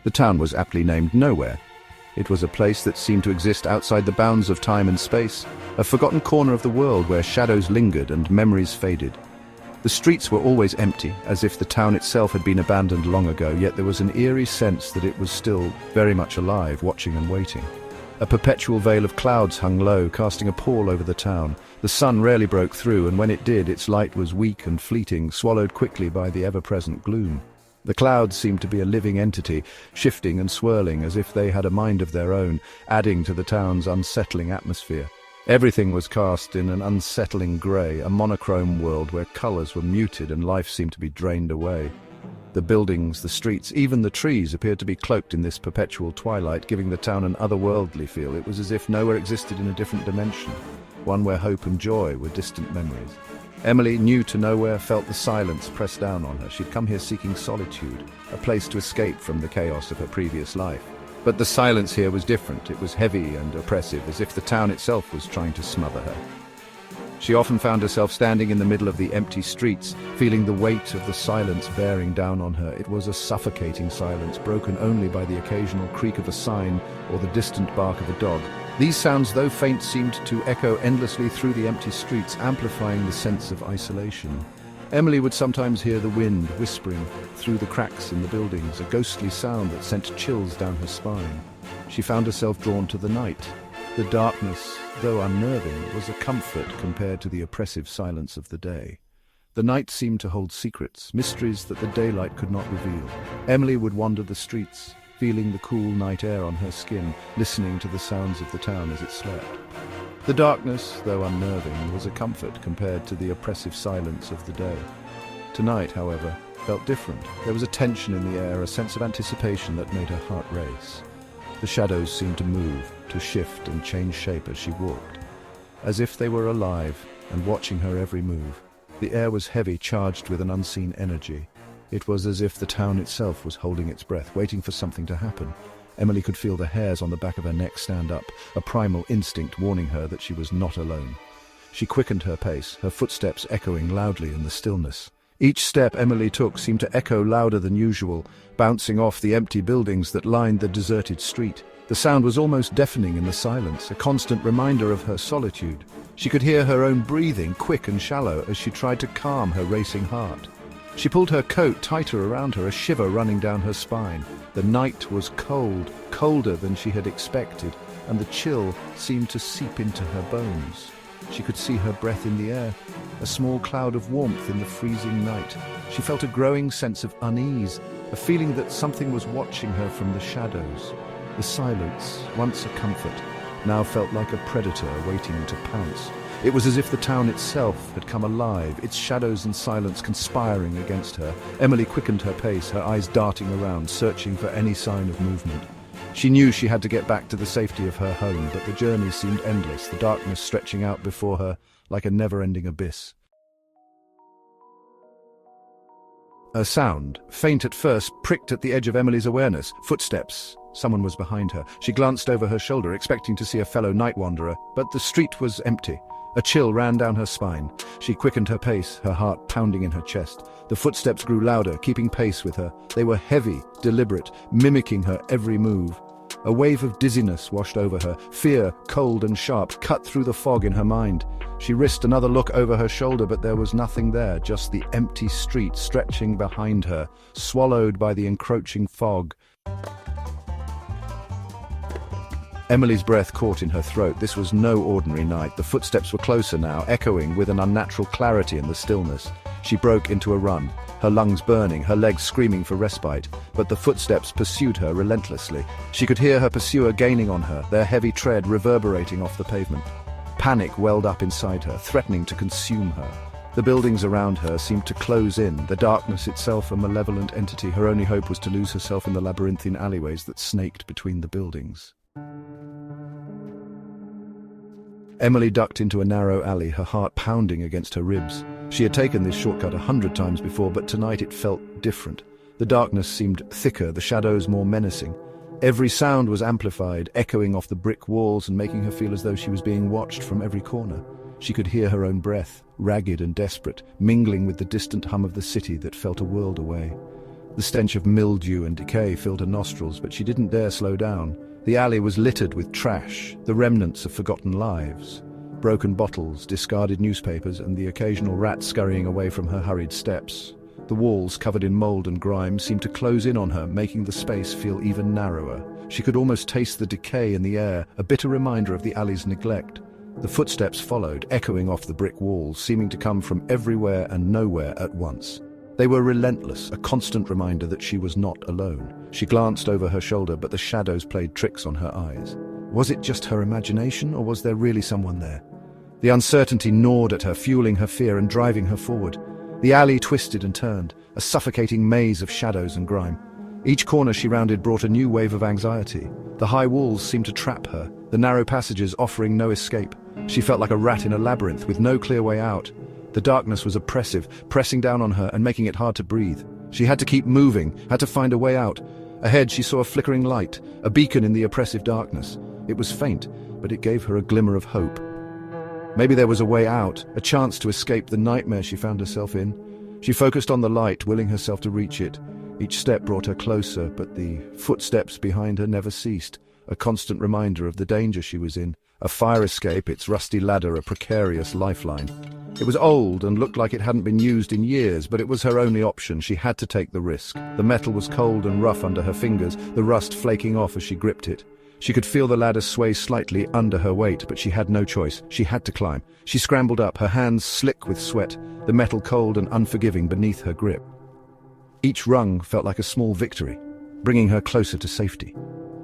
The town was aptly named Nowhere. It was a place that seemed to exist outside the bounds of time and space, a forgotten corner of the world where shadows lingered and memories faded. The streets were always empty, as if the town itself had been abandoned long ago, yet there was an eerie sense that it was still very much alive, watching and waiting. A perpetual veil of clouds hung low, casting a pall over the town. The sun rarely broke through, and when it did, its light was weak and fleeting, swallowed quickly by the ever-present gloom. The clouds seemed to be a living entity, shifting and swirling as if they had a mind of their own, adding to the town's unsettling atmosphere. Everything was cast in an unsettling grey, a monochrome world where colours were muted and life seemed to be drained away. The buildings, the streets, even the trees appeared to be cloaked in this perpetual twilight, giving the town an otherworldly feel. It was as if nowhere existed in a different dimension, one where hope and joy were distant memories. Emily, new to Nowhere, felt the silence press down on her. She'd come here seeking solitude, a place to escape from the chaos of her previous life. But the silence here was different. It was heavy and oppressive, as if the town itself was trying to smother her. She often found herself standing in the middle of the empty streets, feeling the weight of the silence bearing down on her. It was a suffocating silence, broken only by the occasional creak of a sign or the distant bark of a dog. These sounds, though faint, seemed to echo endlessly through the empty streets, amplifying the sense of isolation. Emily would sometimes hear the wind whispering through the cracks in the buildings, a ghostly sound that sent chills down her spine. She found herself drawn to the night. The darkness, though unnerving, was a comfort compared to the oppressive silence of the day. The night seemed to hold secrets, mysteries that the daylight could not reveal. Emily would wander the streets, feeling the cool night air on her skin, listening to the sounds of the town as it slept. The darkness, though unnerving, was a comfort compared to the oppressive silence of the day. Tonight, however, felt different. There was a tension in the air, a sense of anticipation that made her heart race. The shadows seemed to move, to shift and change shape as she walked, as if they were alive and watching her every move. The air was heavy, charged with an unseen energy. It was as if the town itself was holding its breath, waiting for something to happen. Emily could feel the hairs on the back of her neck stand up, a primal instinct warning her that she was not alone. She quickened her pace, her footsteps echoing loudly in the stillness. Each step Emily took seemed to echo louder than usual, bouncing off the empty buildings that lined the deserted street. The sound was almost deafening in the silence, a constant reminder of her solitude. She could hear her own breathing, quick and shallow, as she tried to calm her racing heart. She pulled her coat tighter around her, a shiver running down her spine. The night was cold, colder than she had expected, and the chill seemed to seep into her bones. She could see her breath in the air, a small cloud of warmth in the freezing night. She felt a growing sense of unease, a feeling that something was watching her from the shadows. The silence, once a comfort, now felt like a predator waiting to pounce. It was as if the town itself had come alive, its shadows and silence conspiring against her. Emily quickened her pace, her eyes darting around, searching for any sign of movement. She knew she had to get back to the safety of her home, but the journey seemed endless, the darkness stretching out before her like a never-ending abyss. A sound, faint at first, pricked at the edge of Emily's awareness. Footsteps. Someone was behind her. She glanced over her shoulder, expecting to see a fellow night wanderer, but the street was empty. A chill ran down her spine. She quickened her pace, her heart pounding in her chest. The footsteps grew louder, keeping pace with her. They were heavy, deliberate, mimicking her every move. A wave of dizziness washed over her. Fear, cold and sharp, cut through the fog in her mind. She risked another look over her shoulder, but there was nothing there, just the empty street stretching behind her, swallowed by the encroaching fog. Emily's breath caught in her throat. This was no ordinary night. The footsteps were closer now, echoing with an unnatural clarity in the stillness. She broke into a run, her lungs burning, her legs screaming for respite, but the footsteps pursued her relentlessly. She could hear her pursuer gaining on her, their heavy tread reverberating off the pavement. Panic welled up inside her, threatening to consume her. The buildings around her seemed to close in, the darkness itself a malevolent entity. Her only hope was to lose herself in the labyrinthine alleyways that snaked between the buildings. Emily ducked into a narrow alley, her heart pounding against her ribs. She had taken this shortcut 100 times before, but tonight it felt different. The darkness seemed thicker, the shadows more menacing. Every sound was amplified, echoing off the brick walls and making her feel as though she was being watched from every corner. She could hear her own breath, ragged and desperate, mingling with the distant hum of the city that felt a world away. The stench of mildew and decay filled her nostrils, but she didn't dare slow down. The alley was littered with trash, the remnants of forgotten lives. Broken bottles, discarded newspapers, and the occasional rat scurrying away from her hurried steps. The walls, covered in mold and grime, seemed to close in on her, making the space feel even narrower. She could almost taste the decay in the air, a bitter reminder of the alley's neglect. The footsteps followed, echoing off the brick walls, seeming to come from everywhere and nowhere at once. They were relentless, a constant reminder that she was not alone. She glanced over her shoulder, but the shadows played tricks on her eyes. Was it just her imagination, or was there really someone there? The uncertainty gnawed at her, fueling her fear and driving her forward. The alley twisted and turned, a suffocating maze of shadows and grime. Each corner she rounded brought a new wave of anxiety. The high walls seemed to trap her, the narrow passages offering no escape. She felt like a rat in a labyrinth with no clear way out. The darkness was oppressive, pressing down on her and making it hard to breathe. She had to keep moving, had to find a way out. Ahead she saw a flickering light, a beacon in the oppressive darkness. It was faint, but it gave her a glimmer of hope. Maybe there was a way out, a chance to escape the nightmare she found herself in. She focused on the light, willing herself to reach it. Each step brought her closer, but the footsteps behind her never ceased, a constant reminder of the danger she was in. A fire escape, its rusty ladder a precarious lifeline. It was old and looked like it hadn't been used in years, but it was her only option. She had to take the risk. The metal was cold and rough under her fingers, the rust flaking off as she gripped it. She could feel the ladder sway slightly under her weight, but she had no choice. She had to climb. She scrambled up, her hands slick with sweat, the metal cold and unforgiving beneath her grip. Each rung felt like a small victory, bringing her closer to safety.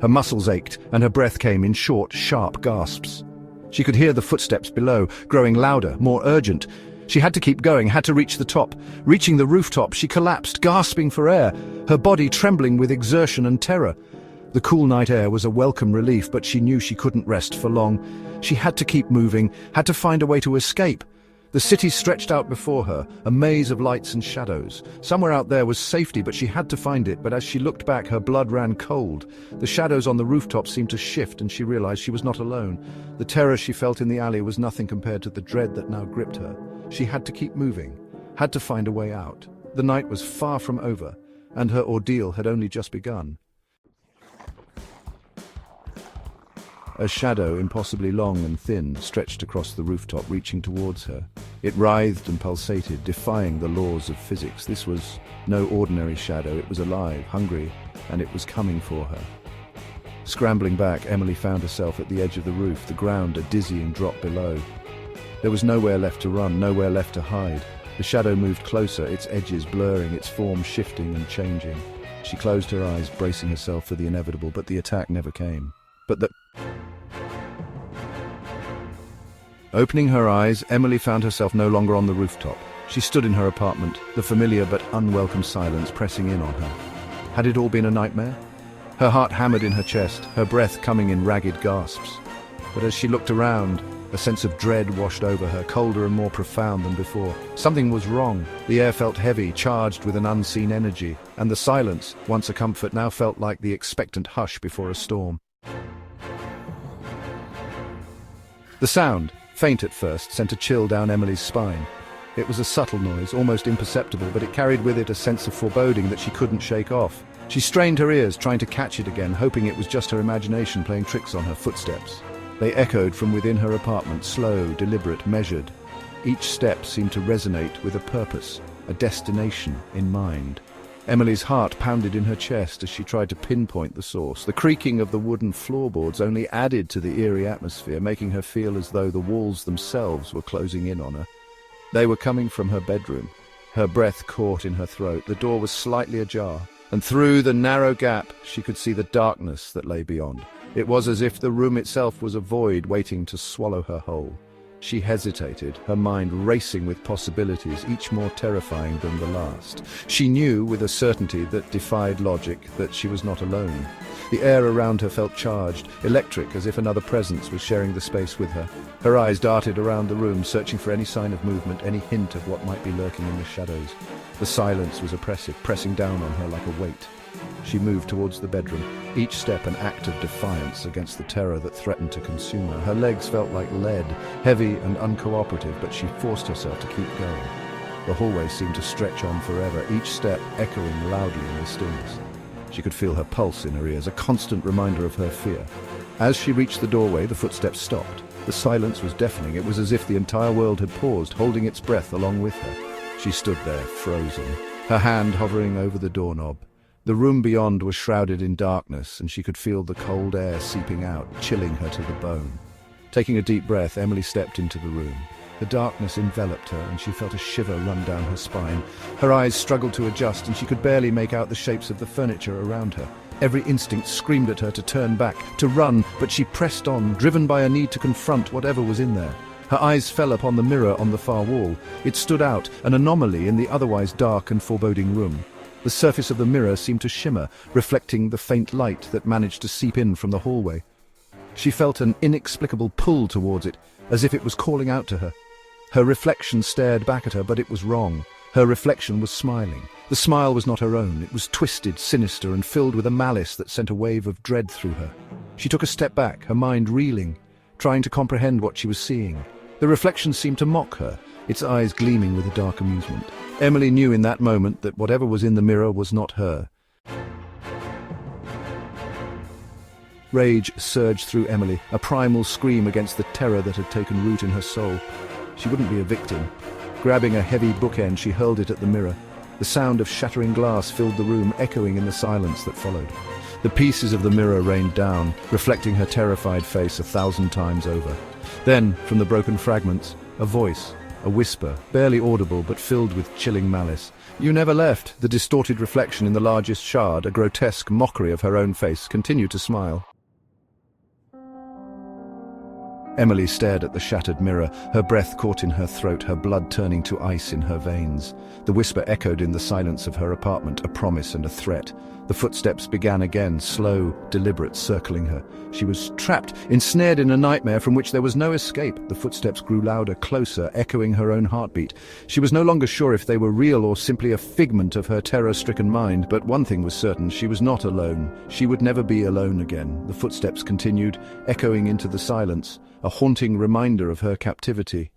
Her muscles ached, and her breath came in short, sharp gasps. She could hear the footsteps below, growing louder, more urgent. She had to keep going, had to reach the top. Reaching the rooftop, she collapsed, gasping for air, her body trembling with exertion and terror. The cool night air was a welcome relief, but she knew she couldn't rest for long. She had to keep moving, had to find a way to escape. The city stretched out before her, a maze of lights and shadows. Somewhere out there was safety, but she had to find it. But as she looked back, her blood ran cold. The shadows on the rooftop seemed to shift, and she realized she was not alone. The terror she felt in the alley was nothing compared to the dread that now gripped her. She had to keep moving, had to find a way out. The night was far from over, and her ordeal had only just begun. A shadow, impossibly long and thin, stretched across the rooftop, reaching towards her. It writhed and pulsated, defying the laws of physics. This was no ordinary shadow. It was alive, hungry, and it was coming for her. Scrambling back, Emily found herself at the edge of the roof, the ground a dizzying drop below. There was nowhere left to run, nowhere left to hide. The shadow moved closer, its edges blurring, its form shifting and changing. She closed her eyes, bracing herself for the inevitable, but the attack never came. Opening her eyes, Emily found herself no longer on the rooftop. She stood in her apartment, the familiar but unwelcome silence pressing in on her. Had it all been a nightmare? Her heart hammered in her chest, her breath coming in ragged gasps. But as she looked around, a sense of dread washed over her, colder and more profound than before. Something was wrong. The air felt heavy, charged with an unseen energy, and the silence, once a comfort, now felt like the expectant hush before a storm. The sound, faint at first, sent a chill down Emily's spine. It was a subtle noise, almost imperceptible, but it carried with it a sense of foreboding that she couldn't shake off. She strained her ears, trying to catch it again, hoping it was just her imagination playing tricks on her. Footsteps. They echoed from within her apartment, slow, deliberate, measured. Each step seemed to resonate with a purpose, a destination in mind. Emily's heart pounded in her chest as she tried to pinpoint the source. The creaking of the wooden floorboards only added to the eerie atmosphere, making her feel as though the walls themselves were closing in on her. They were coming from her bedroom. Her breath caught in her throat. The door was slightly ajar, and through the narrow gap she could see the darkness that lay beyond. It was as if the room itself was a void waiting to swallow her whole. She hesitated, her mind racing with possibilities, each more terrifying than the last. She knew with a certainty that defied logic that she was not alone. The air around her felt charged, electric, as if another presence was sharing the space with her. Her eyes darted around the room, searching for any sign of movement, any hint of what might be lurking in the shadows. The silence was oppressive, pressing down on her like a weight. She moved towards the bedroom, each step an act of defiance against the terror that threatened to consume her. Her legs felt like lead, heavy and uncooperative, but she forced herself to keep going. The hallway seemed to stretch on forever, each step echoing loudly in the stillness. She could feel her pulse in her ears, a constant reminder of her fear. As she reached the doorway, the footsteps stopped. The silence was deafening. It was as if the entire world had paused, holding its breath along with her. She stood there, frozen, her hand hovering over the doorknob. The room beyond was shrouded in darkness, and she could feel the cold air seeping out, chilling her to the bone. Taking a deep breath, Emily stepped into the room. The darkness enveloped her, and she felt a shiver run down her spine. Her eyes struggled to adjust, and she could barely make out the shapes of the furniture around her. Every instinct screamed at her to turn back, to run, but she pressed on, driven by a need to confront whatever was in there. Her eyes fell upon the mirror on the far wall. It stood out, an anomaly in the otherwise dark and foreboding room. The surface of the mirror seemed to shimmer, reflecting the faint light that managed to seep in from the hallway. She felt an inexplicable pull towards it, as if it was calling out to her. Her reflection stared back at her, but it was wrong. Her reflection was smiling. The smile was not her own. It was twisted, sinister, and filled with a malice that sent a wave of dread through her. She took a step back, her mind reeling, trying to comprehend what she was seeing. The reflection seemed to mock her, its eyes gleaming with a dark amusement. Emily knew in that moment that whatever was in the mirror was not her. Rage surged through Emily, a primal scream against the terror that had taken root in her soul. She wouldn't be a victim. Grabbing a heavy bookend, she hurled it at the mirror. The sound of shattering glass filled the room, echoing in the silence that followed. The pieces of the mirror rained down, reflecting her terrified face 1,000 times over. Then, from the broken fragments, a voice, a whisper, barely audible but filled with chilling malice. "You never left." The distorted reflection in the largest shard, a grotesque mockery of her own face, continued to smile. Emily stared at the shattered mirror, her breath caught in her throat, her blood turning to ice in her veins. The whisper echoed in the silence of her apartment, a promise and a threat. The footsteps began again, slow, deliberate, circling her. She was trapped, ensnared in a nightmare from which there was no escape. The footsteps grew louder, closer, echoing her own heartbeat. She was no longer sure if they were real or simply a figment of her terror-stricken mind, but one thing was certain: she was not alone. She would never be alone again. The footsteps continued, echoing into the silence, a haunting reminder of her captivity.